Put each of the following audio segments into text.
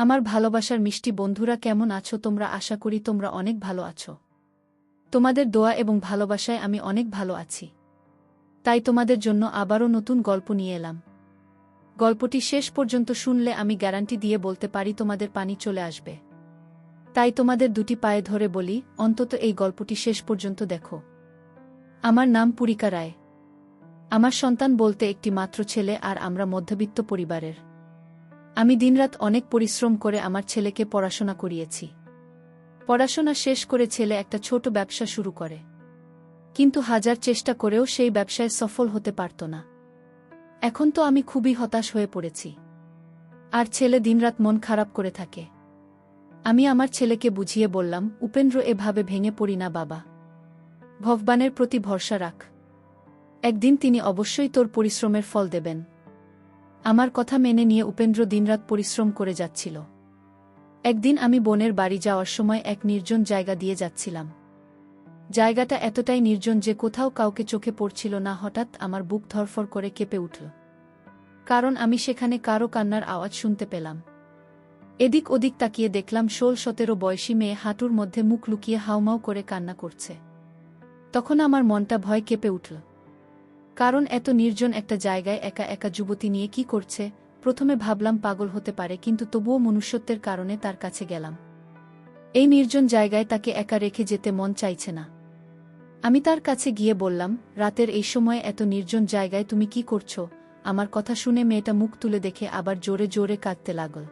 আমার ভালোবাসার মিষ্টি বন্ধুরা, কেমন আছো তোমরা? আশা করি তোমরা অনেক ভালো আছো। তোমাদের দোয়া এবং ভালোবাসায় আমি অনেক ভালো আছি। তাই তোমাদের জন্য আবারও নতুন গল্প নিয়ে এলাম। গল্পটি শেষ পর্যন্ত শুনলে আমি গ্যারান্টি দিয়ে বলতে পারি তোমাদের পানি চলে আসবে। তাই তোমাদের দুটি পায়ে ধরে বলি, অন্তত এই গল্পটি শেষ পর্যন্ত দেখো। আমার নাম পুরিকা রায়। আমার সন্তান বলতে একটি মাত্র ছেলে, আর আমরা মধ্যবিত্ত পরিবারের। আমি দিনরাত অনেক পরিশ্রম করে আমার ছেলেকে পড়াশোনা করিয়েছি। পড়াশোনা শেষ করে ছেলে একটা ছোট ব্যবসা শুরু করে, কিন্তু হাজার চেষ্টা করেও সেই ব্যবসায় সফল হতে পারত না। এখন তো আমি খুবই হতাশ হয়ে পড়েছি, আর ছেলে দিনরাত মন খারাপ করে থাকে। আমি আমার ছেলেকে বুঝিয়ে বললাম, উপেন্দ্র, এভাবে ভেঙে পড়ি না বাবা। ভগবানের প্রতি ভরসা রাখ। একদিন তিনি অবশ্যই তোর পরিশ্রমের ফল দেবেন। আমার কথা মেনে নিয়ে উপেন্দ্র দিনরাত পরিশ্রম করে যাচ্ছিল। একদিন আমি বোনের বাড়ি যাওয়ার সময় এক নির্জন জায়গা দিয়ে যাচ্ছিলাম। জায়গাটা এতটাই নির্জন যে কোথাও কাউকে চোখে পড়ছিল না। হঠাৎ আমার বুক ধরফর করে কেঁপে উঠল, কারণ আমি সেখানে কারো কান্নার আওয়াজ শুনতে পেলাম। এদিক ওদিক তাকিয়ে দেখলাম 16-17 বয়সী মেয়ে হাঁটুর মধ্যে মুখ লুকিয়ে হাউমাউ করে কান্না করছে। তখন আমার মনটা ভয় কেঁপে উঠল, কারণ এত নির্জন একটা জায়গায় একা একা যুবতী নিয়ে কি করছে। প্রথমে ভাবলাম পাগল হতে পারে, কিন্তু তবুও মনুষ্যত্বের কারণে তার কাছে গেলাম। এই নির্জন জায়গায় তাকে একা রেখে যেতে মন চাইছে না। আমি তার কাছে গিয়ে বললাম, রাতের এই সময়ে এত নির্জন জায়গায় তুমি কি করছো? আমার কথা শুনে মেয়েটা মুখ তুলে দেখে আবার জোরে জোরে কাঁদতে লাগল।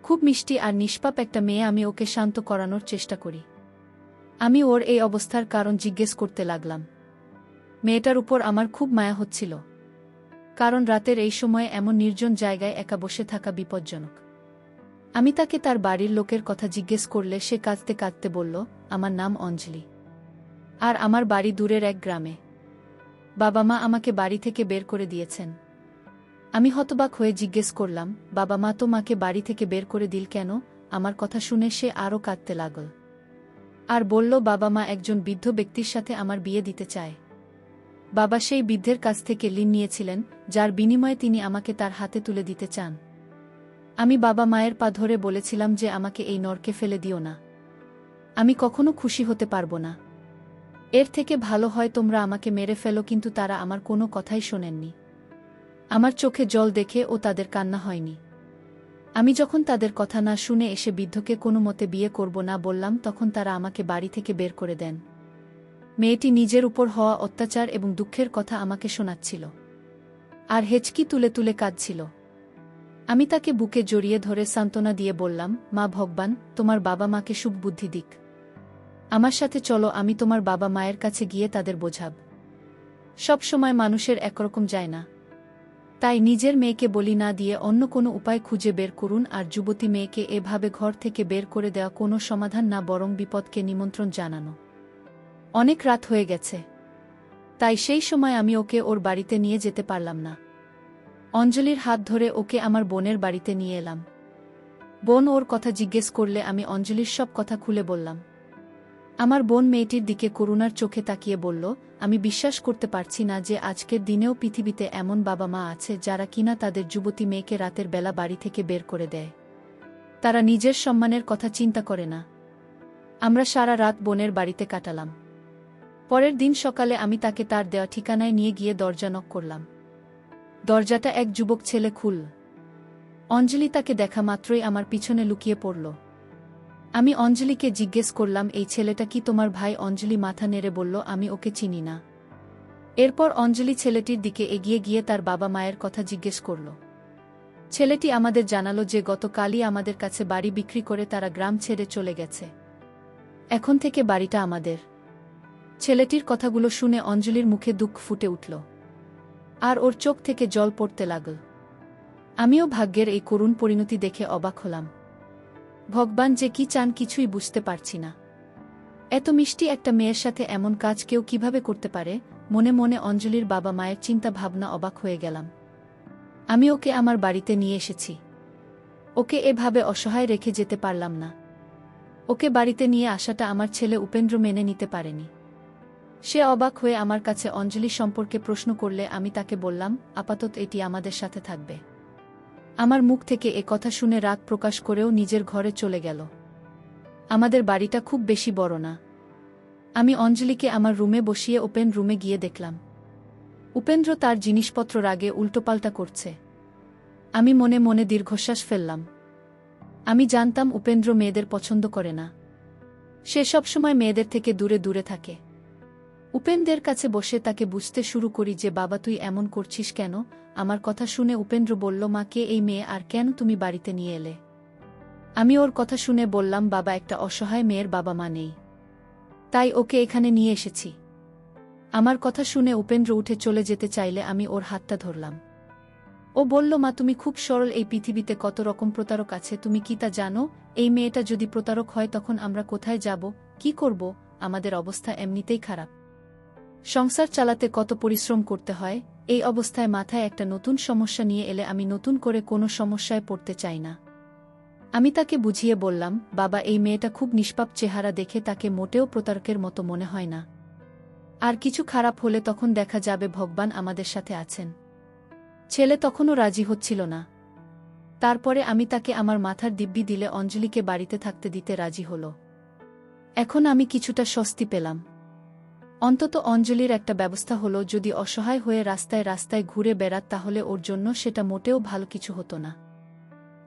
খুব মিষ্টি আর নিষ্পাপ একটা মেয়ে। আমি ওকে শান্ত করানোর চেষ্টা করি। আমি ওর এই অবস্থার কারণ জিজ্ঞেস করতে লাগলাম। মেয়েটার উপর আমার খুব মায়া হচ্ছিল, কারণ রাতের এই সময়ে এমন নির্জন জায়গায় একা বসে থাকা বিপজ্জনক। আমি তাকে তার বাড়ির লোকের কথা জিজ্ঞেস করলে সে কাঁদতে কাঁদতে বলল, আমার নাম অঞ্জলি, আর আমার বাড়ি দূরের এক গ্রামে। বাবা মা আমাকে বাড়ি থেকে বের করে দিয়েছেন। আমি হতবাক হয়ে জিজ্ঞেস করলাম, বাবা মা তো মাকে বাড়ি থেকে বের করে দিল কেন? আমার কথা শুনে সে আরও কাঁদতে লাগল, আর বলল, বাবা মা একজন বৃদ্ধ ব্যক্তির সাথে আমার বিয়ে দিতে চায়। বাবা সেই বৃদ্ধের কাছ থেকে ঋণ নিয়েছিলেন, যার বিনিময়ে তিনি আমাকে তার হাতে তুলে দিতে চান। আমি বাবা মায়ের পা ধরে বলেছিলাম যে আমাকে এই নরকে ফেলে দিও না। আমি কখনো খুশি হতে পারবো না। এর থেকে ভালো হয় তোমরা আমাকে মেরে ফেলো। কিন্তু তারা আমার কোনো কথাই শোনেননি। আমার চোখে জল দেখে ও তাদের কান্না হয়নি। আমি যখন তাদের কথা না শুনে এসে বৃদ্ধকে কোনো মতে বিয়ে করব না বললাম, তখন তারা আমাকে বাড়ি থেকে বের করে দেন। মেয়েটি নিজের উপর হওয়া অত্যাচার এবং দুঃখের কথা আমাকে শোনাচ্ছিল, আর হেঁচকি তুলে তুলে কাঁদছিল। আমি তাকে বুকে জড়িয়ে ধরে সান্ত্বনা দিয়ে বললাম, মা, ভগবান তোমার বাবা মাকে সুবুদ্ধি দিক। আমার সাথে চলো, আমি তোমার বাবা মায়ের কাছে গিয়ে তাদের বোঝাব। সব সময় মানুষের একরকম যায় না, তাই নিজের মেয়েকে বলি না দিয়ে অন্য কোনো উপায় খুঁজে বের করুন। আর যুবতী মেয়েকে এভাবে ঘর থেকে বের করে দেওয়া কোনো সমাধান না, বরং বিপদকে নিমন্ত্রণ জানানো। অনেক রাত হয়ে গেছে, তাই সেই সময় আমি ওকে ওর বাড়িতে নিয়ে যেতে পারলাম না। অঞ্জলির হাত ধরে ওকে আমার বোনের বাড়িতে নিয়ে এলাম। বোন ওর কথা জিজ্ঞেস করলে আমি অঞ্জলির সব কথা খুলে বললাম। আমার বোন মেয়েটির দিকে করুণার চোখে তাকিয়ে বলল, আমি বিশ্বাস করতে পারছি না যে আজকের দিনেও পৃথিবীতে এমন বাবা মা আছে যারা কিনা তাদের যুবতী মেয়েকে রাতের বেলা বাড়ি থেকে বের করে দেয়। তারা নিজের সম্মানের কথা চিন্তা করে না। আমরা সারা রাত বোনের বাড়িতে কাটালাম। পরের দিন সকালে আমি তাকে তার দেওয়া ঠিকানায় নিয়ে গিয়ে দরজা নক করলাম। দরজাটা এক যুবক ছেলে খুলল। অঞ্জলি তাকে দেখা মাত্রই আমার পিছনে লুকিয়ে পড়ল। আমি অঞ্জলিকে জিজ্ঞেস করলাম, এই ছেলেটা কি তোমার ভাই? অঞ্জলি মাথা নেড়ে বলল, আমি ওকে চিনি না। এরপর অঞ্জলি ছেলেটির দিকে এগিয়ে গিয়ে তার বাবা মায়ের কথা জিজ্ঞেস করল। ছেলেটি আমাদের জানালো যে গতকালই আমাদের কাছে বাড়ি বিক্রি করে তারা গ্রাম ছেড়ে চলে গেছে। এখন থেকে বাড়িটা আমাদের। ছেলেটির কথাগুলো শুনে অঞ্জলির মুখে দুঃখ ফুটে উঠল, আর ওর চোখ থেকে জল পড়তে লাগল। আমিও ভাগ্যের এই করুণ পরিণতি দেখে অবাক হলাম। ভগবান যে কি চান কিছুই বুঝতে পারছি না। এত মিষ্টি একটা মেয়ের সাথে এমন কাজ কেউ কিভাবে করতে পারে? মনে মনে অঞ্জলির বাবা মায়ের চিন্তা ভাবনা অবাক হয়ে গেলাম। আমি ওকে আমার বাড়িতে নিয়ে এসেছি। ওকে এভাবে অসহায় রেখে যেতে পারলাম না। ওকে বাড়িতে নিয়ে আসাটা আমার ছেলে উপেন্দ্র মেনে নিতে পারেনি। সে অবাক হয়ে আমার কাছে অঞ্জলি সম্পর্কে প্রশ্ন করলে আমি তাকে বললাম, আপাতত এটি আমাদের সাথে থাকবে। আমার মুখ থেকে এ কথা শুনে রাগ প্রকাশ করেও নিজের ঘরে চলে গেল। আমাদের বাড়িটা খুব বেশি বড় না। আমি অঞ্জলিকে আমার রুমে বসিয়ে ওপেন রুমে গিয়ে দেখলাম উপেন্দ্র তার জিনিসপত্র রাগে উল্টোপাল্টা করছে। আমি মনে মনে দীর্ঘশ্বাস ফেললাম। আমি জানতাম উপেন্দ্র মেয়েদের পছন্দ করে না। সে সবসময় মেয়েদের থেকে দূরে দূরে থাকে। উপেন্দ্রের কাছে বসে তাকে বুঝতে শুরু করি যে বাবা তুই এমন করছিস কেন। আমার কথা শুনে উপেন্দ্র বলল মা কে এই মেয়ে আর কেন তুমি বাড়িতে নিয়ে এলে। আমি ওর কথা শুনে বললাম বাবা একটা অসহায় মেয়ের বাবা মা নেই, তাই ওকে এখানে নিয়ে এসেছি। আমার কথা শুনে উপেন্দ্র উঠে চলে যেতে চাইলে আমি ওর হাতটা ধরলাম। ও বলল মা তুমি খুব সরল, এই পৃথিবীতে কত রকম প্রতারক আছে তুমি কি তা জানো। এই মেয়েটা যদি প্রতারক হয় তখন আমরা কোথায় যাব, কি করব। আমাদের অবস্থা এমনিতেই খারাপ। সংসার চালাতে কত পরিশ্রম করতে হয়। এই অবস্থায় মাথায় একটা নতুন সমস্যা নিয়ে এলে আমি নতুন করে কোনো সমস্যায় পড়তে চাই না। আমি তাকে বুঝিয়ে বললাম বাবা এই মেয়েটা খুব নিষ্পাপ, চেহারা দেখে তাকে মোটেও প্রতারকের মতো মনে হয় না। আর কিছু খারাপ হলে তখন দেখা যাবে ভগবান আমাদের সাথে আছেন। ছেলে তখনও রাজি হচ্ছিল না। তারপরে আমি তাকে আমার মাথার দিব্যি দিলে অঞ্জলিকে বাড়িতে থাকতে দিতে রাজি হল। এখন আমি কিছুটা স্বস্তি পেলাম। অন্তত অঞ্জলির একটা ব্যবস্থা হলো, যদি অসহায় হয়ে রাস্তায় রাস্তায় ঘুরে বেড়াত তাহলে ওর জন্য সেটা মোটেও ভালো কিছু হতো না।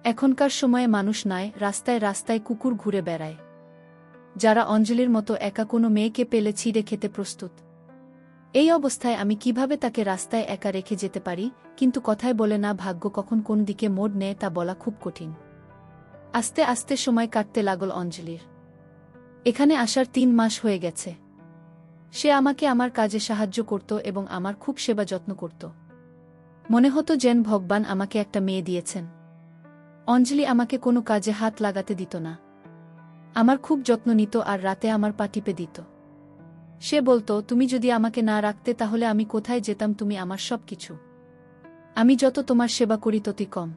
এখনকার সময়ে মানুষ নয়, রাস্তায় রাস্তায় কুকুর ঘুরে বেড়ায়, যারা অঞ্জলির মতো একা কোনো মেয়েকে পেলে ছিঁড়ে খেতে প্রস্তুত। এই অবস্থায় আমি কিভাবে তাকে রাস্তায় একা রেখে যেতে পারি। কিন্তু কথায় বলে না, ভাগ্য কখন কোন দিকে মোড় নেয় তা বলা খুব কঠিন। আস্তে আস্তে সময় কাটতে লাগল অঞ্জলির। এখানে আসার 3 মাস হয়ে গেছে। সে আমাকে আমার কাজে সাহায্য করত এবং আমার খুব সেবা যত্ন করত। মনে হতো যেন ভগবান আমাকে একটা মেয়ে দিয়েছেন। অঞ্জলি আমাকে কোনো কাজে হাত লাগাতে দিত না। আমার খুব যত্ন নিত আর রাতে আমার পা টিপে দিত। সে বলতো তুমি যদি আমাকে না রাখতে তাহলে আমি কোথায় যেতাম, তুমি আমার সব কিছু। আমি যত তোমার সেবা করি ততই কম।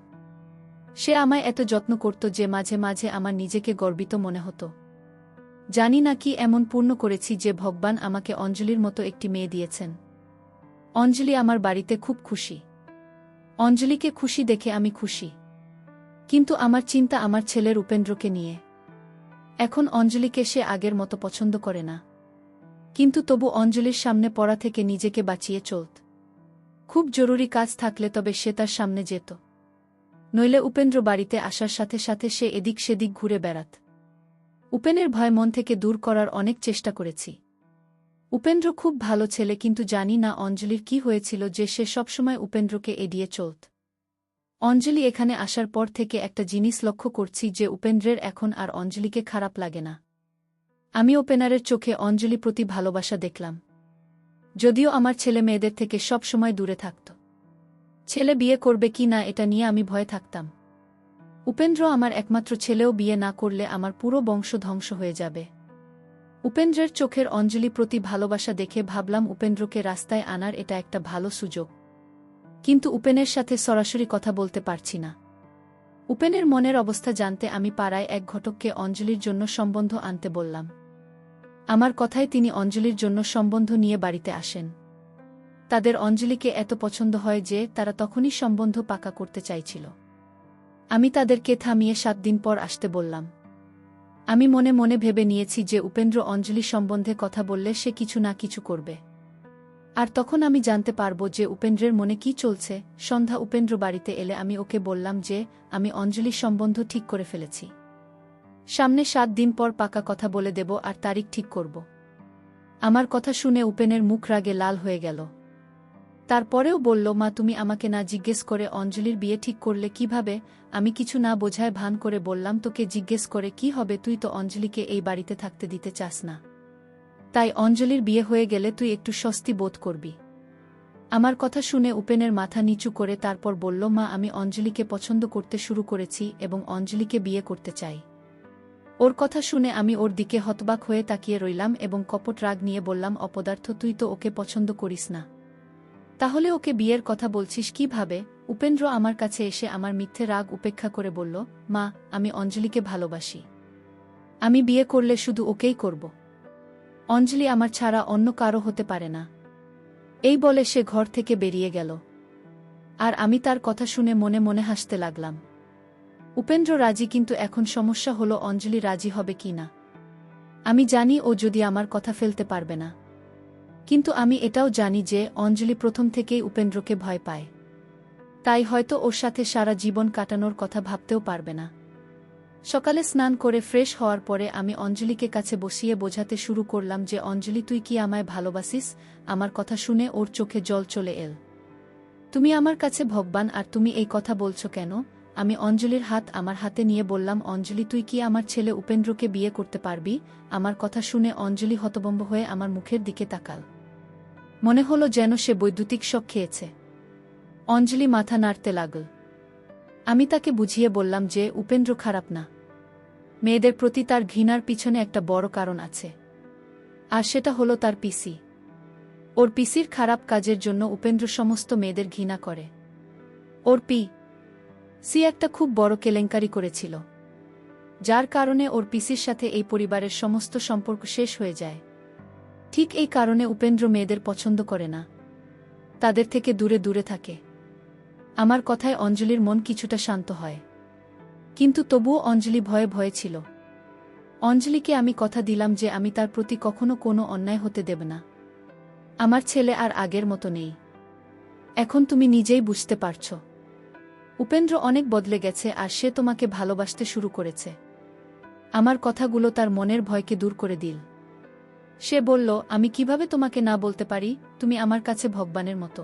সে আমায় এত যত্ন করত যে মাঝে মাঝে আমার নিজেকে গর্বিত মনে হতো। জানি না কি এমন পূর্ণ করেছি যে ভগবান আমাকে অঞ্জলির মতো একটি মেয়ে দিয়েছেন। অঞ্জলি আমার বাড়িতে খুব খুশি। অঞ্জলিকে খুশি দেখে আমি খুশি। কিন্তু আমার চিন্তা আমার ছেলের উপেন্দ্রকে নিয়ে। এখন অঞ্জলিকে সে আগের মতো পছন্দ করে না, কিন্তু তবু অঞ্জলির সামনে পড়া থেকে নিজেকে বাঁচিয়ে চলত। খুব জরুরি কাজ থাকলে তবে সে তার সামনে যেত, নইলে উপেন্দ্র বাড়িতে আসার সাথে সাথে সে এদিক সেদিক ঘুরে বেড়াত। উপেনের ভয় মন থেকে দূর করার অনেক চেষ্টা করেছি। উপেন্দ্র খুব ভালো ছেলে, কিন্তু জানি না অঞ্জলির কি হয়েছিল যে সে সবসময় উপেন্দ্রকে এড়িয়ে চলত। অঞ্জলি এখানে আসার পর থেকে একটা জিনিস লক্ষ্য করছি যে উপেন্দ্রের এখন আর অঞ্জলিকে খারাপ লাগে না। আমি ওপেনারের চোখে অঞ্জলি প্রতি ভালোবাসা দেখলাম, যদিও আমার ছেলে মেয়েদের থেকে সব সময় দূরে থাকত। ছেলে বিয়ে করবে কি না এটা নিয়ে আমি ভয়ে থাকতাম। উপেন্দ্র আমার একমাত্র ছেলেও বিয়ে না করলে আমার পুরো বংশ ধ্বংস হয়ে যাবে। উপেন্দ্রের চোখের অঞ্জলি প্রতি ভালোবাসা দেখে ভাবলাম উপেন্দ্রকে রাস্তায় আনার এটা একটা ভালো সুযোগ। কিন্তু উপেনের সাথে সরাসরি কথা বলতে পারছি না। উপেনের মনের অবস্থা জানতে আমি পাড়ায় এক ঘটককে অঞ্জলির জন্য সম্বন্ধ আনতে বললাম। আমার কথায় তিনি অঞ্জলির জন্য সম্বন্ধ নিয়ে বাড়িতে আসেন। তাদের অঞ্জলিকে এত পছন্দ হয় যে তারা তখনই সম্বন্ধ পাকা করতে চাইছিল। আমি তাদেরকে থামিয়ে 7 দিন পর আসতে বললাম। আমি মনে মনে ভেবে নিয়েছি যে উপেন্দ্র অঞ্জলি সম্বন্ধে কথা বললে সে কিছু না কিছু করবে, আর তখন আমি জানতে পারব যে উপেন্দ্রের মনে কি চলছে। সন্ধ্যা উপেন্দ্র বাড়িতে এলে আমি ওকে বললাম যে আমি অঞ্জলির সম্বন্ধ ঠিক করে ফেলেছি। সামনে 7 দিন পর পাকা কথা বলে দেব আর তারিখ ঠিক করব। আমার কথা শুনে উপেনের মুখ রাগে লাল হয়ে গেল। তারপরেও বলল মা তুমি আমাকে না জিজ্ঞেস করে অঞ্জলির বিয়ে ঠিক করলে কিভাবে। আমি কিছু না বোঝায় ভান করে বললাম তোকে জিজ্ঞেস করে কি হবে, তুই তো অঞ্জলিকে এই বাড়িতে থাকতে দিতে চাস না। তাই অঞ্জলির বিয়ে হয়ে গেলে তুই একটু স্বস্তি বোধ করবি। আমার কথা শুনে উপেনের মাথা নিচু করে তারপর বলল মা আমি অঞ্জলিকে পছন্দ করতে শুরু করেছি এবং অঞ্জলিকে বিয়ে করতে চাই। ওর কথা শুনে আমি ওর দিকে হতবাক হয়ে তাকিয়ে রইলাম এবং কপট রাগ নিয়ে বললাম অপদার্থ, তুই তো ওকে পছন্দ করিস না, তাহলে ওকে বিয়ের কথা বলছিস কিভাবে। উপেন্দ্র আমার কাছে এসে আমার মিথ্যে রাগ উপেক্ষা করে বলল মা আমি অঞ্জলিকে ভালোবাসি। আমি বিয়ে করলে শুধু ওকেই করব। অঞ্জলি আমার ছাড়া অন্য কারো হতে পারে না। এই বলে সে ঘর থেকে বেরিয়ে গেল। আর আমি তার কথা শুনে মনে মনে হাসতে লাগলাম। উপেন্দ্র রাজি, কিন্তু এখন সমস্যা হলো অঞ্জলি রাজি হবে কি না। আমি জানি ও যদি আমার কথা ফেলতে পারবে না, কিন্তু আমি এটাও জানি যে অঞ্জলি প্রথম থেকেই উপেন্দ্রকে ভয় পায়। তাই হয়তো ওর সাথে সারা জীবন কাটানোর কথা ভাবতেও পারবে না। সকালে স্নান করে ফ্রেশ হওয়ার পরে আমি অঞ্জলিকে কাছে বসিয়ে বোঝাতে শুরু করলাম যে অঞ্জলি, তুই কি আমায় ভালোবাসিস? আমার কথা শুনে ওর চোখে জল চলে এল। তুমি আমার কাছে ভগবান, আর তুমি এই কথা বলছো কেন? আমি অঞ্জলির হাত আমার হাতে নিয়ে বললাম, অঞ্জলি, তুই কি আমার ছেলে উপেন্দ্রকে বিয়ে করতে পারবি? আমার কথা শুনে অঞ্জলি হতভম্ব হয়ে আমার মুখের দিকে তাকাল। মনে হলো যেন সে বৈদ্যুতিক শক খেয়েছে। অঞ্জলি মাথা নাড়তে লাগল। আমি তাকে বুঝিয়ে বললাম যে উপেন্দ্র খারাপ না। মেয়েদের প্রতি তার ঘৃণার পিছনে একটা বড় কারণ আছে, আর সেটা হলো তার পিসি। ওর পিসির খারাপ কাজের জন্য উপেন্দ্র সমস্ত মেয়েদের ঘৃণা করে। ওর পিসি একটা খুব বড় কেলেঙ্কারি করেছিল, যার কারণে ওর পিসির সাথে এই পরিবারের সমস্ত সম্পর্ক শেষ হয়ে যায়। ঠিক এই কারণে উপেন্দ্র মেয়েদের পছন্দ করে না, তাদের থেকে দূরে দূরে থাকে। আমার কথায় অঞ্জলির মন কিছুটা শান্ত হয়, কিন্তু তবুও অঞ্জলি ভয়ে ভয়ে ছিল। অঞ্জলিকে আমি কথা দিলাম যে আমি তার প্রতি কখনো কোনো অন্যায় হতে দেব না। আমার ছেলে আর আগের মতো নেই। এখন তুমি নিজেই বুঝতে পারছ, উপেন্দ্র অনেক বদলে গেছে, আর সে তোমাকে ভালোবাসতে শুরু করেছে। আমার কথাগুলো তার মনের ভয়কে দূর করে দিল। সে বলল, আমি কিভাবে তোমাকে না বলতে পারি? তুমি আমার কাছে ভগবানের মতো।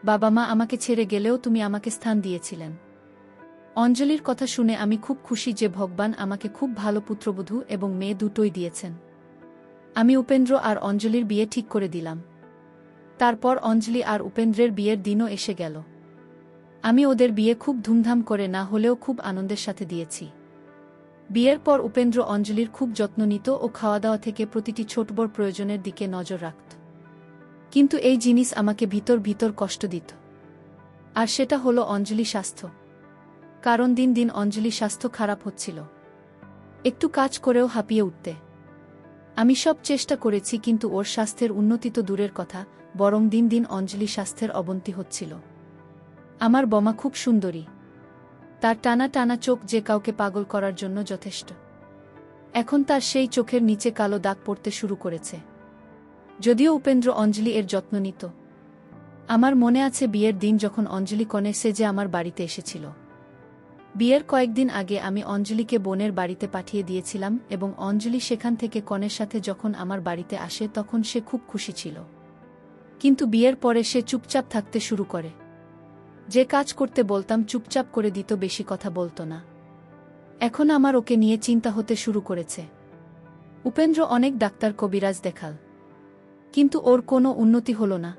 বাবা মা আমাকে ছেড়ে গেলেও তুমি আমাকে স্থান দিয়েছিলেন। অঞ্জলির কথা শুনে আমি খুব খুশি যে ভগবান আমাকে খুব ভালো পুত্রবধূ এবং মেয়ে দুটোই দিয়েছেন। আমি উপেন্দ্র আর অঞ্জলির বিয়ে ঠিক করে দিলাম। তারপর অঞ্জলি আর উপেন্দ্রের বিয়ের দিনও এসে গেল। আমি ওদের বিয়ে খুব ধুমধাম করে না হলেও খুব আনন্দের সাথে দিয়েছি। বিয়ের পর উপেন্দ্র অঞ্জলির খুব যত্ন নিত ও খাওয়া দাওয়া থেকে প্রতিটি ছোট বড় প্রয়োজনের দিকে নজর রাখত। কিন্তু এই জিনিস আমাকে ভিতর ভিতর কষ্ট দিত, আর সেটা হলো অঞ্জলি স্বাস্থ্য। কারণ দিন দিন অঞ্জলি স্বাস্থ্য খারাপ হচ্ছিল, একটু কাজ করেও হাঁপিয়ে উঠতে। আমি সব চেষ্টা করেছি, কিন্তু ওর স্বাস্থ্যের উন্নতি তো দূরের কথা, বরং দিন দিন অঞ্জলি স্বাস্থ্যের অবনতি হচ্ছিল। আমার বমা খুব সুন্দরী, তার টানা টানা চোখ যে কাউকে পাগল করার জন্য যথেষ্ট। এখন তার সেই চোখের নিচে কালো দাগ পড়তে শুরু করেছে। যদিও উপেন্দ্র অঞ্জলি এর যত্ন নিত। আমার মনে আছে বিয়ের দিন যখন অঞ্জলি কনে সেজে আমার বাড়িতে এসেছিল। বিয়ের কয়েকদিন আগে আমি অঞ্জলিকে বোনের বাড়িতে পাঠিয়ে দিয়েছিলাম, এবং অঞ্জলি সেখান থেকে কনের সাথে যখন আমার বাড়িতে আসে তখন সে খুব খুশি ছিল। কিন্তু বিয়ের পরে সে চুপচাপ থাকতে শুরু করে। যে কাজ করতে বলতাম চুপচাপ করে দিত, বেশি কথা বলতো না। এখন আমার ওকে নিয়ে চিন্তা হতে শুরু করেছে। উপেন্দ্র অনেক ডাক্তার কবিরাজ দেখাল, কিন্তু ওর কোনো উন্নতি হলো না।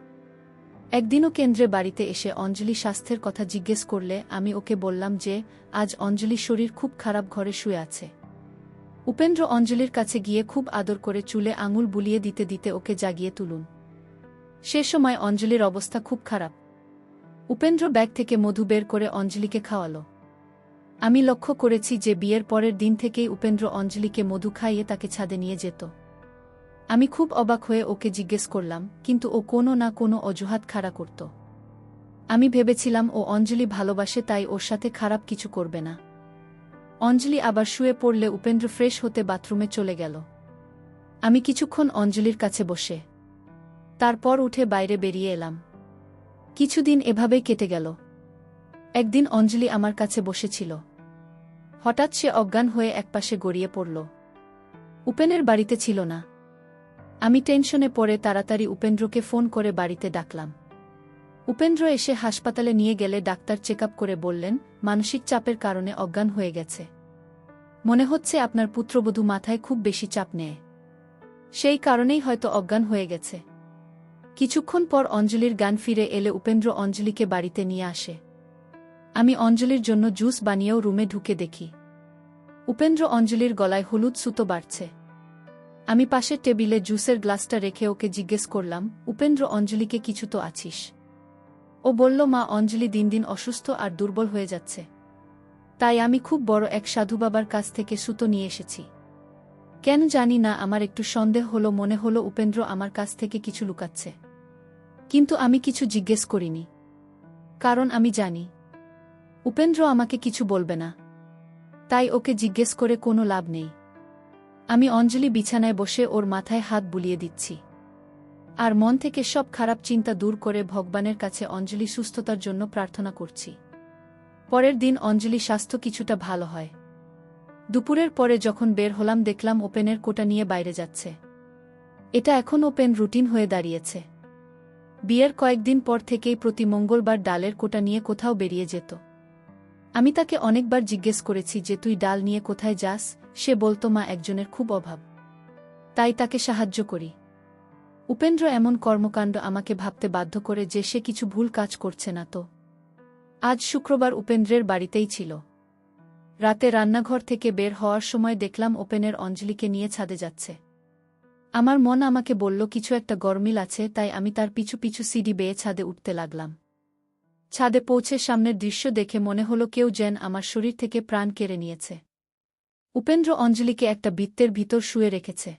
একদিনও কেন্দ্রে বাড়িতে এসে অঞ্জলি স্বাস্থ্যের কথা জিজ্ঞেস করলে আমি ওকে বললাম যে আজ অঞ্জলির শরীর খুব খারাপ, ঘরে শুয়ে আছে। উপেন্দ্র অঞ্জলির কাছে গিয়ে খুব আদর করে চুলে আঙুল বুলিয়ে দিতে দিতে ওকে জাগিয়ে তুলুন। সে সময় অঞ্জলির অবস্থা খুব খারাপ। উপেন্দ্র ব্যাগ থেকে মধু বের করে অঞ্জলিকে খাওয়ালো। আমি লক্ষ্য করেছি যে বিয়ের পরের দিন থেকেই উপেন্দ্র অঞ্জলিকে মধু খাইয়ে তাকে ছাদে নিয়ে যেত। আমি খুব অবাক হয়ে ওকে জিজ্ঞেস করলাম, কিন্তু ও কোনো না কোনো অজুহাত খাড়া করত। আমি ভেবেছিলাম ও অঞ্জলি ভালোবাসে, তাই ওর সাথে খারাপ কিছু করবে না। অঞ্জলি আবার শুয়ে পড়লে উপেন্দ্র ফ্রেশ হতে বাথরুমে চলে গেল। আমি কিছুক্ষণ অঞ্জলির কাছে বসে তারপর উঠে বাইরে বেরিয়ে এলাম। কিছুদিন এভাবেই কেটে গেল। একদিন অঞ্জলি আমার কাছে বসেছিল। হঠাৎ সে অজ্ঞান হয়ে একপাশে গড়িয়ে পড়ল। উপেনের বাড়িতে ছিল না। আমি টেনশনে পড়ে তাড়াতাড়ি উপেন্দ্রকে ফোন করে বাড়িতে ডাকলাম। উপেন্দ্র এসে হাসপাতালে নিয়ে গেলে ডাক্তার চেকআপ করে বললেন, মানসিক চাপের কারণে অজ্ঞান হয়ে গেছে। মনে হচ্ছে আপনার পুত্রবধূ মাথায় খুব বেশি চাপ নেয়, সেই কারণেই হয়তো অজ্ঞান হয়ে গেছে। কিছুক্ষণ পর অঞ্জলির জ্ঞান ফিরে এলে উপেন্দ্র অঞ্জলিকে বাড়িতে নিয়ে আসে। আমি অঞ্জলির জন্য জুস বানিয়েও রুমে ঢুকে দেখি উপেন্দ্র অঞ্জলির গলায় হলুদ সুতো বাড়ছে। আমি পাশের টেবিলে জুসের গ্লাসটা রেখে ওকে জিজ্ঞেস করলাম, উপেন্দ্র, অঞ্জলিকে কিছু তো আছিস? ও বলল, মা, অঞ্জলি দিন দিন অসুস্থ আর দুর্বল হয়ে যাচ্ছে, তাই আমি খুব বড় এক সাধু বাবার কাছ থেকে সুতো নিয়ে এসেছি। কেন জানি না আমার একটু সন্দেহ হলো, মনে হলো উপেন্দ্র আমার কাছ থেকে কিছু লুকাচ্ছে, কিন্তু আমি কিছু জিজ্ঞেস করিনি। কারণ আমি জানি উপেন্দ্র আমাকে কিছু বলবে না। তাই ওকে জিজ্ঞেস করে কোনো লাভ নেই। আমি অঞ্জলি বিছানায় বসে ওর মাথায় হাত বুলিয়ে দিচ্ছি। আর মন থেকে সব খারাপ চিন্তা দূর করে ভগবানের কাছে অঞ্জলি সুস্থতার জন্য প্রার্থনা করছি। পরের দিন অঞ্জলি স্বাস্থ্য কিছুটা ভালো হয়। দুপুরের পরে যখন বের হলাম দেখলাম ওপেনের কোটা নিয়ে বাইরে যাচ্ছে। এটা এখন ওপেন রুটিন হয়ে দাঁড়িয়েছে। বিয়ের কয়েকদিন পর থেকেই প্রতি মঙ্গলবার ডালের কোটা নিয়ে কোথাও বেরিয়ে যেত। আমি তাকে অনেকবার জিজ্ঞেস করেছি যে তুই ডাল নিয়ে কোথায় যাস, সে বলতো মা একজনের খুব অভাব, তাই তাকে সাহায্য করি। উপেন্দ্র এমন কর্মকাণ্ড আমাকে ভাবতে বাধ্য করে যে সে কিছু ভুল কাজ করছে না তো। আজ শুক্রবার উপেন্দ্রের বাড়িতেই ছিল। রাতে রান্নাঘর থেকে বের হওয়ার সময় দেখলাম ওপেনের অঞ্জলিকে নিয়ে ছাদে যাচ্ছে। আমার মন আমাকে বলল কিছু একটা গরমিল আছে, তাই আমি তার পিছু পিছু সিঁড়ি বেয়ে ছাদে উঠতে লাগলাম। ছাদে পৌঁছে সামনের দৃশ্য দেখে মনে হলো কেউ যেন আমার শরীর থেকে প্রাণ কেড়ে নিয়েছে। উপেন্দ্র অঞ্জলিকে একটা বৃত্তের ভিতর শুয়ে রেখেছে।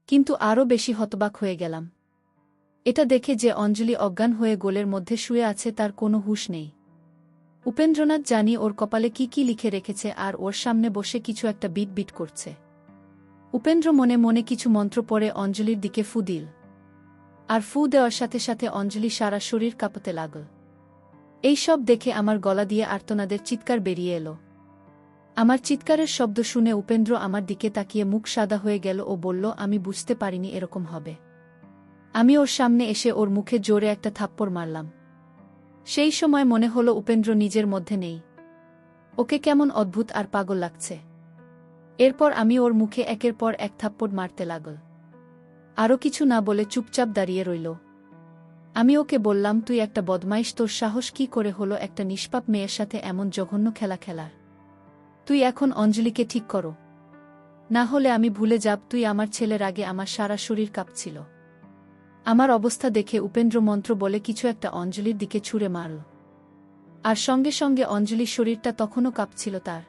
কিন্তু আরও বেশি হতবাক হয়ে গেলাম। এটা দেখে যে অঞ্জলি অজ্ঞান হয়ে গোলের মধ্যে শুয়ে আছে তার কোনো হুঁশ নেই। উপেন্দ্রনাথ জানি ওর কপালে কি কি লিখে রেখেছে আর ওর সামনে বসে কিছু একটা বিট বিট করছে। উপেন্দ্র মনে মনে কিছু মন্ত্র পড়ে অঞ্জলির দিকে ফু দিল। আর ফু দেওয়ার সাথে সাথে অঞ্জলি সারা শরীর কাঁপতে লাগল। এই সব দেখে আমার গলা দিয়ে আর্তনাদের চিৎকার বেরিয়ে এলো। আমার চিৎকারের শব্দ শুনে উপেন্দ্র আমার দিকে তাকিয়ে মুখ সাদা হয়ে গেল ও বলল, আমি বুঝতে পারিনি এরকম হবে। আমি ওর সামনে এসে ওর মুখে জোরে একটা থাপ্পড় মারলাম। সেই সময় মনে হলো উপেন্দ্র নিজের মধ্যে নেই। ওকে কেমন অদ্ভুত আর পাগল লাগছে। এরপর আমি ওর মুখে একের পর এক থাপ্পড় মারতে লাগল। আরও কিছু না বলে চুপচাপ দাঁড়িয়ে রইল। আমি ওকে বললাম, তুই একটা বদমাইশ, তোর সাহস কি করে হলো একটা নিষ্পাপ মেয়ের সাথে এমন জঘন্য খেলা খেলার? তুই এখন অঞ্জলিকে ঠিক করো, না হলে আমি ভুলে যাব তুই আমার ছেলের আগে। আমার সারা শরীর কাঁপছিল। আমার অবস্থা দেখে উপেন্দ্র মন্ত্র বলে কিছু একটা অঞ্জলির দিকে ছুঁড়ে মারল। আর সঙ্গে সঙ্গে অঞ্জলির শরীরটা তখনও কাঁপছিল তার।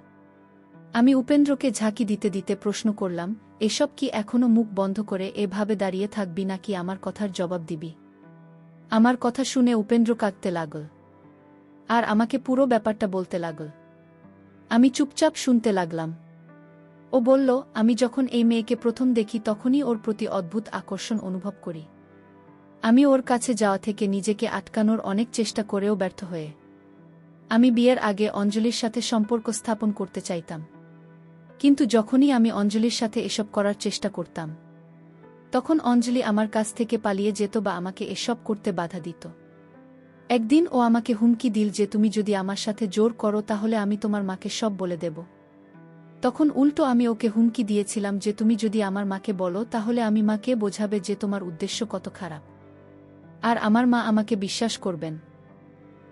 আমি উপেন্দ্রকে ঝাঁকি দিতে দিতে প্রশ্ন করলাম, এসব কি এখনো মুখ বন্ধ করে এভাবে দাঁড়িয়ে থাকবি নাকি আমার কথার জবাব দিবি? আমার কথা শুনে উপেন্দ্র কাঁদতে লাগল আর আমাকে পুরো ব্যাপারটা বলতে লাগল। আমি চুপচাপ শুনতে লাগলাম। ও বলল, আমি যখন এই মেয়েকে প্রথম দেখি তখনই ওর প্রতি অদ্ভুত আকর্ষণ অনুভব করি। আমি ওর কাছে যাওয়া থেকে নিজেকে আটকানোর অনেক চেষ্টা করেও ব্যর্থ হয়ে আমি বিয়ের আগে অঞ্জলির সাথে সম্পর্ক স্থাপন করতে চাইতাম। কিন্তু যখনই আমি অঞ্জলির সাথে এসব করার চেষ্টা করতাম তখন অঞ্জলি আমার কাছ থেকে পালিয়ে যেত বা আমাকে এসব করতে বাধা দিত। একদিন ও আমাকে হুমকি দিল যে তুমি যদি আমার সাথে জোর করো তাহলে আমি তোমার মাকে সব বলে দেব। তখন উল্টো আমি ওকে হুমকি দিয়েছিলাম যে তুমি যদি আমার মাকে বলো তাহলে আমি মাকে বোঝাবে যে তোমার উদ্দেশ্য কত খারাপ, আর আমার মা আমাকে বিশ্বাস করবেন।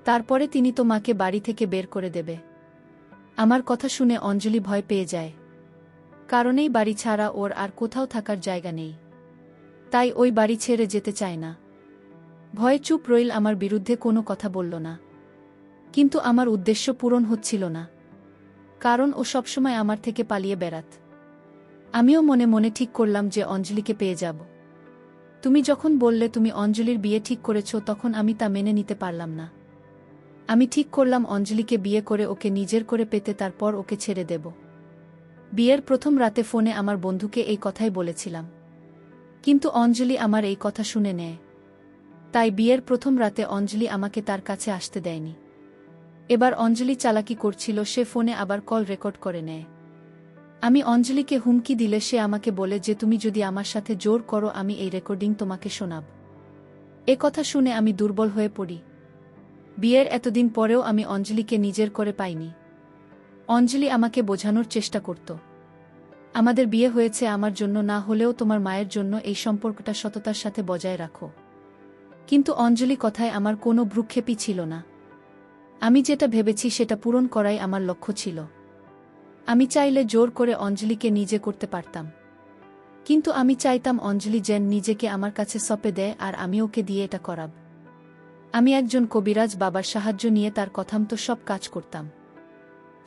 তারপরে তিনি তো মাকে বাড়ি থেকে বের করে দেবে। আমার কথা শুনে অঞ্জলি ভয় পেয়ে যায়। কারণেই বাড়ি ছাড়া ওর আর কোথাও থাকার জায়গা নেই। তাই ওই বাড়ি ছেড়ে যেতে চায় না। ভয়ে চুপ রইল, আমার বিরুদ্ধে কোনো কথা বলল না। কিন্তু আমার উদ্দেশ্য পূরণ হচ্ছিল না, কারণ ও সবসময় আমার থেকে পালিয়ে বেড়াত। আমিও মনে মনে ঠিক করলাম যে অঞ্জলিকে পেয়ে যাব। তুমি যখন বললে তুমি অঞ্জলির বিয়ে ঠিক করেছ তখন আমি তা মেনে নিতে পারলাম না। আমি ঠিক করলাম অঞ্জলিকে বিয়ে করে ওকে নিজের করে পেতে তারপর ওকে ছেড়ে দেব। বিয়ের প্রথম রাতে ফোনে আমার বন্ধুকে এই কথাই বলেছিলাম। কিন্তু অঞ্জলি আমার এই কথা শুনে নেয়। তাই বিয়ের প্রথম রাতে অঞ্জলি আমাকে তার কাছে আসতে দেয়নি। এবার অঞ্জলি চালাকি করছিল, সে ফোনে আবার কল রেকর্ড করে নেয়। আমি অঞ্জলিকে হুমকি দিলে সে আমাকে বলে যে তুমি যদি আমার সাথে জোর করো আমি এই রেকর্ডিং তোমাকে শোনাব। এ কথা শুনে আমি দুর্বল হয়ে পড়ি। বিয়ের এতদিন পরেও আমি অঞ্জলিকে নিজের করে পাইনি। অঞ্জলি আমাকে বোঝানোর চেষ্টা করত, আমাদের বিয়ে হয়েছে আমার জন্য না হলেও তোমার মায়ের জন্য, এই সম্পর্কটা সততার সাথে বজায় রাখো। কিন্তু অঞ্জলি কথায় আমার কোনো ভ্রুক্ষেপই ছিল না। আমি যেটা ভেবেছি সেটা পূরণ করাই আমার লক্ষ্য ছিল। আমি চাইলে জোর করে অঞ্জলিকে নিজে করতে পারতাম, কিন্তু আমি চাইতাম অঞ্জলি যেন নিজেকে আমার কাছে সঁপে দেয় আর আমি ওকে দিয়ে এটা করাব। আমি একজন কবিরাজ বাবার সাহায্য নিয়ে তার কথামতো সব কাজ করতাম।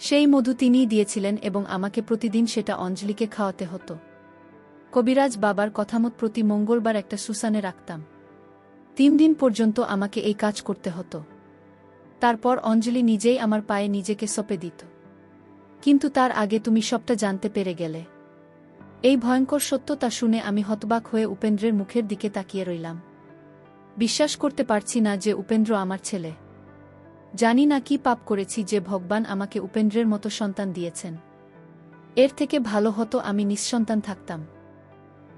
সেই মধু তিনিই দিয়েছিলেন এবং আমাকে প্রতিদিন সেটা অঞ্জলিকে খাওয়াতে হতো। কবিরাজ বাবার কথামত প্রতি মঙ্গলবার একটা সুসানে রাখতাম। 3 দিন পর্যন্ত আমাকে এই কাজ করতে হতো। তারপর অঞ্জলি নিজেই আমার পায়ে নিজেকে সঁপে দিত। কিন্তু তার আগে তুমি সবটা জানতে পেরে গেলে। এই ভয়ঙ্কর সত্যতা শুনে আমি হতবাক হয়ে উপেন্দ্রের মুখের দিকে তাকিয়ে রইলাম। বিশ্বাস করতে পারছি না যে উপেন্দ্র আমার ছেলে। জানি না কি পাপ করেছি যে ভগবান আমাকে উপেন্দ্রের মতো সন্তান দিয়েছেন। এর থেকে ভালো হতো আমি নিঃসন্তান থাকতাম।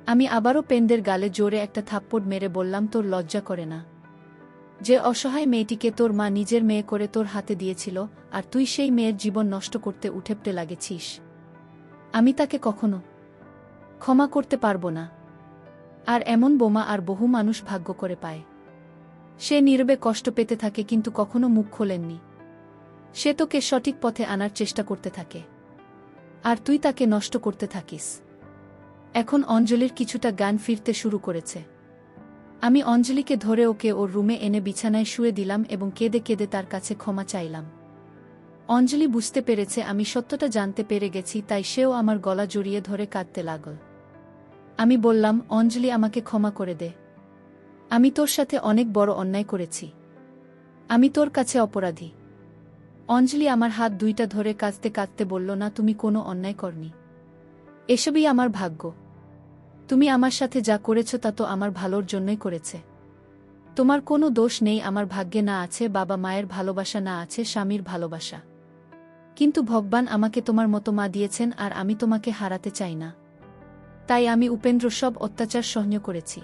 আমি আবারও পেনদের গালে জোরে একটা থাপ্পড় মেরে বললাম, তোর লজ্জা করে না? যে অসহায় মেয়েটিকে তোর মা নিজের মেয়ে করে তোর হাতে দিয়েছিল, আর তুই সেই মেয়ের জীবন নষ্ট করতে উঠেপটে লাগেছিস। আমি তাকে কখনো ক্ষমা করতে পারবো না। আর এমন বোমা আর বহু মানুষ ভাগ্য করে পায়। সে নীরবে কষ্ট পেতে থাকে কিন্তু কখনো মুখ খোলেননি। সে তোকে সঠিক পথে আনার চেষ্টা করতে থাকে, আর তুই তাকে নষ্ট করতে থাকিস। এখন অঞ্জলির কিছুটা জ্ঞান ফিরতে শুরু করেছে। আমি অঞ্জলিকে ধরে ওকে ওর রুমে এনে বিছানায় শুয়ে দিলাম এবং কেঁদে কেঁদে তার কাছে ক্ষমা চাইলাম। অঞ্জলি বুঝতে পেরেছে আমি সত্যটা জানতে পেরে গেছি, তাই সেও আমার গলা জড়িয়ে ধরে কাঁদতে লাগল। আমি বললাম, অঞ্জলি, আমাকে ক্ষমা করে দে। আমি তোর সাথে অনেক বড় অন্যায় করেছি। আমি তোর কাছে অপরাধী। অঞ্জলি আমার হাত দুইটা ধরে কাঁদতে কাঁদতে বলল, না, তুমি কোনো অন্যায় করনি। এসবই আমার ভাগ্য। তুমি আমার সাথে যা করেছ তা তো আমার ভালোর জন্যই করেছে। তোমার কোনো দোষ নেই। আমার ভাগ্যে না আছে বাবা মায়ের ভালোবাসা, না আছে স্বামীর ভালোবাসা। কিন্তু ভগবান আমাকে তোমার মতো মা দিয়েছেন, আর আমি তোমাকে হারাতে চাই না। তাই আমি উপেন্দ্র সব অত্যাচার সহ্য করেছি।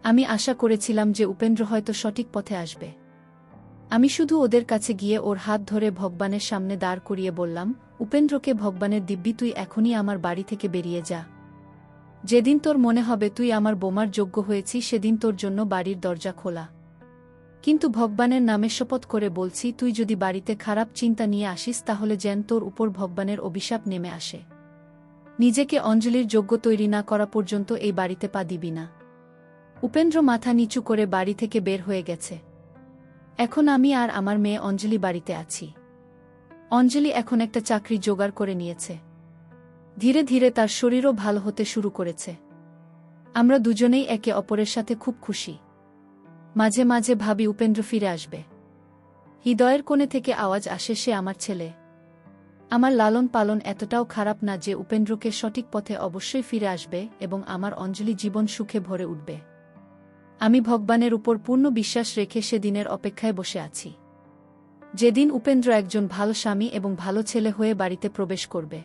আমি আশা করেছিলাম যে উপেন্দ্র হয়তো সঠিক পথে আসবে। আমি শুধু ওদের কাছে গিয়ে ওর হাত ধরে ভগবানের সামনে দাঁড় করিয়ে বললাম, উপেন্দ্রকে ভগবানের দিব্যি, তুই এখনই আমার বাড়ি থেকে বেরিয়ে যা। যেদিন তোর মনে হবে তুই আমার বোমার যোগ্য হয়েছি, সেদিন তোর জন্য বাড়ির দরজা খোলা। কিন্তু ভগবানের নামে শপথ করে বলছি, তুই যদি বাড়িতে খারাপ চিন্তা নিয়ে আসিস তাহলে যেন তোর উপর ভগবানের অভিশাপ নেমে আসে। নিজেকে অঞ্জলির যোগ্য তৈরি না করা পর্যন্ত এই বাড়িতে পা দিবি না। উপেন্দ্র মাথা নিচু করে বাড়ি থেকে বের হয়ে গেছে। এখন আমি আর আমার মেয়ে অঞ্জলি বাড়িতে আছি। অঞ্জলি এখন একটা চাকরি জোগাড় করে নিয়েছে। ধীরে ধীরে তার শরীরও ভালো হতে শুরু করেছে। আমরা দুজনেই একে অপরের সাথে খুব খুশি। মাঝে মাঝে ভাবি উপেন্দ্র ফিরে আসবে। হৃদয়ের কোণে থেকে আওয়াজ আসে, সে আমার ছেলে। আমার লালন পালন এতটাও খারাপ না যে উপেন্দ্রকে সঠিক পথে অবশ্যই ফিরে আসবে এবং আমার অঞ্জলি জীবন সুখে ভরে উঠবে। আমি ভগবানের উপর পূর্ণ বিশ্বাস রেখে সেদিনের অপেক্ষায় বসে আছি, যেদিন উপেন্দ্র একজন ভালো স্বামী এবং ভালো ছেলে হয়ে বাড়িতে প্রবেশ করবে।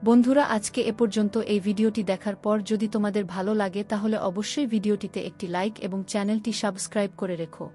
বন্ধুরা, আজকে এ পর্যন্ত। এই ভিডিওটি দেখার পর যদি তোমাদের ভালো লাগে তাহলে অবশ্যই ভিডিওটিতে একটি লাইক এবং চ্যানেলটি সাবস্ক্রাইব করে রেখো।